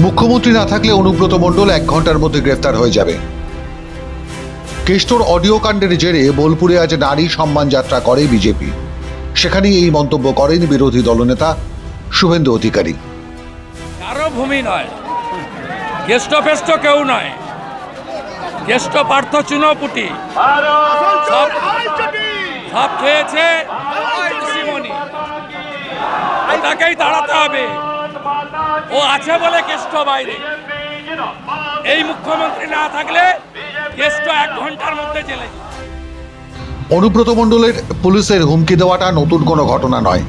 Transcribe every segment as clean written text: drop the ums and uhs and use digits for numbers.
মুখ্যমন্ত্রী না থাকলে অনুব্রত মণ্ডল 1 ঘন্টার মধ্যে গ্রেফতার হয়ে যাবে। কেষ্টর অডিও কাণ্ডের জেরে বোলপুরে আজ নারী সম্মান যাত্রা করে বিজেপি। সেখানেই এই মন্তব্য করেন বিরোধী দলনেতা শুভেন্দু অধিকারী। কারো ভূমি নয়, কেষ্ট ফেষ্ট কেউ নয়, কেষ্ট পার্থ চুনোপুটি সব খেয়েছে ঋষিমণি, ওটাকেই তাড়াতে হবে। ও আছে বলে কেষ্ট বাইরে। এই মুখ্যমন্ত্রী না থাকলে কেষ্ট 1 ঘন্টার মধ্যে জেলে। অনুব্রত মণ্ডলের পুলিশের হুমকি দেওয়াটা নতুন কোনো ঘটনা নয়।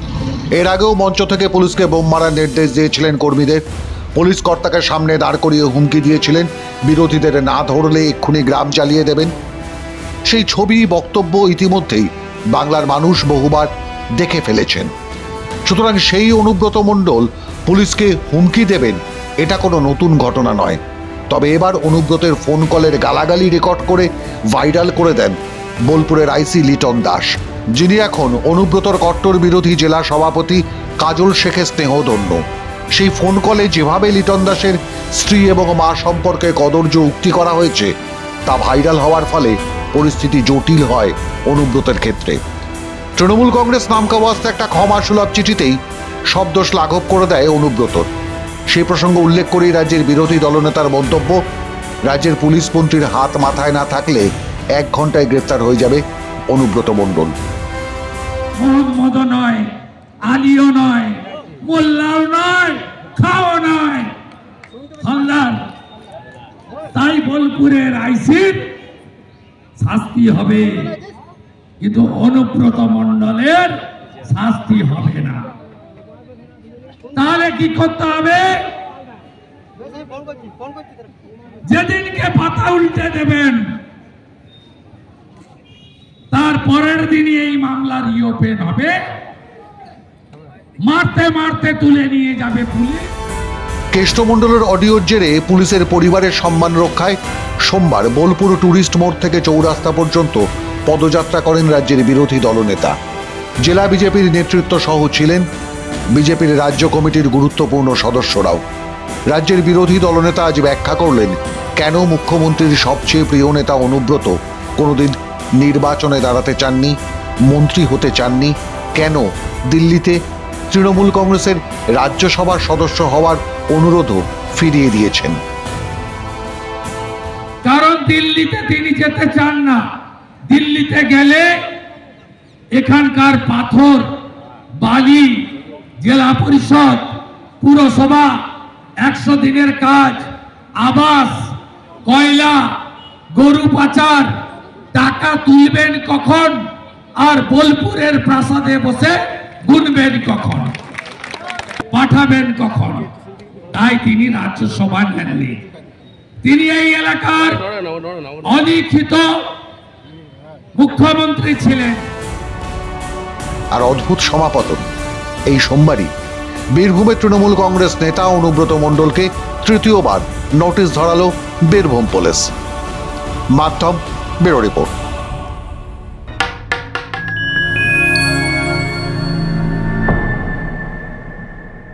এর আগেও মঞ্চ থেকে পুলিশকে বোম মারার নির্দেশ দিয়েছিলেন কর্মীদের। পুলিশ কর্তাকে সামনে দাঁড় করিয়ে হুমকি দিয়েছিলেন বিরোধীদের না ধরলে এক্ষুনি গ্রাম চালিয়ে দেবেন। সেই ছবি বক্তব্য ইতিমধ্যেই বাংলার মানুষ বহুবার দেখে ফেলেছেন। সুতরাং সেই অনুব্রত মণ্ডল পুলিশকে হুমকি দেবেন এটা কোনো নতুন ঘটনা নয়। তবে এবার অনুব্রতের ফোন কলের গালাগালি রেকর্ড করে ভাইরাল করে দেন বোলপুরের আইসি লিটন দাস, যিনি এখন অনুব্রতর কট্টর বিরোধী জেলা সভাপতি কাজল শেখের স্নেহধন্য। সেই ফোন কলে যেভাবে লিটন দাসের স্ত্রী এবং মা সম্পর্কে কদর্য উক্তি করা হয়েছে তা ভাইরাল হওয়ার ফলে পরিস্থিতি জটিল হয় অনুব্রতের ক্ষেত্রে। তৃণমূল কংগ্রেস নামকাওয়াস্তে একটা ক্ষমা সুলভ চিঠিতেই সব দোষ লাঘব করে দেয় অনুব্রতর। সেই প্রসঙ্গ উল্লেখ করেই রাজ্যের বিরোধী দলনেতার মন্তব্য, রাজ্যের পুলিশ মন্ত্রীর হাত মাথায় না থাকলে 1 ঘন্টায় গ্রেফতার হয়ে যাবে অনুব্রত মণ্ডল। মোহাম্মদ নয়, আলীও নয়, মোল্লাও নয়, খাও নয়, হালদার। তাই বোলপুরের আইসির শাস্তি হবে, কিন্তু অনুব্রত মণ্ডলের শাস্তি হবে না। তাহলে কি করতে হবে? যেদিনকে পাতা উল্টে দেবেন তার পরের দিনই এই মামলার রিওপেন হবে। মারতে মারতে তুলে নিয়ে যাবে পুলিশ। কেষ্ট মণ্ডলের অডিওর জেরে পুলিশের পরিবারের সম্মান রক্ষায় সোমবার বোলপুর টুরিস্ট মোড় থেকে চৌরাস্তা পর্যন্ত পদযাত্রা করেন রাজ্যের বিরোধী দলনেতা। জেলা বিজেপির নেতৃত্ব সহ ছিলেন বিজেপির রাজ্য কমিটির গুরুত্বপূর্ণ সদস্যরাও। রাজ্যের বিরোধী দলনেতা আজ ব্যাখ্যা করলেন কেন মুখ্যমন্ত্রীর সবচেয়ে প্রিয় নেতা অনুব্রত কোনোদিন নির্বাচনে দাঁড়াতে চাননি, মন্ত্রী হতে চাননি, কেন দিল্লিতে তৃণমূল কংগ্রেসের রাজ্যসভার সদস্য হওয়ার অনুরোধও ফিরিয়ে দিয়েছেন। কারণ দিল্লিতে তিনি যেতে চান না। দিল্লিতে গেলে এখানকার পাথর, বালি, জেলা পরিষদ, পুরসভা, 100 দিনের কাজ, আবাস, কয়লা, গরু পাচার, টাকা তুলবেন কখন আর বোলপুরের প্রাসাদে বসে গুনবেন কখন, পাঠাবেন কখন। তাই তিনি রাজ্যসভা নেননি। তিনি এই এলাকার অলিখিত মুখ্যমন্ত্রী ছিলেন। আর অদ্ভুত সমাপতন, এই সোমবারই বীরভূমের তৃণমূল কংগ্রেস নেতা অনুব্রত মণ্ডলকে তৃতীয়বার নোটিশ ধরালো বীরভূম পুলিশ। মাধ্যম ব্যুরো রিপোর্ট।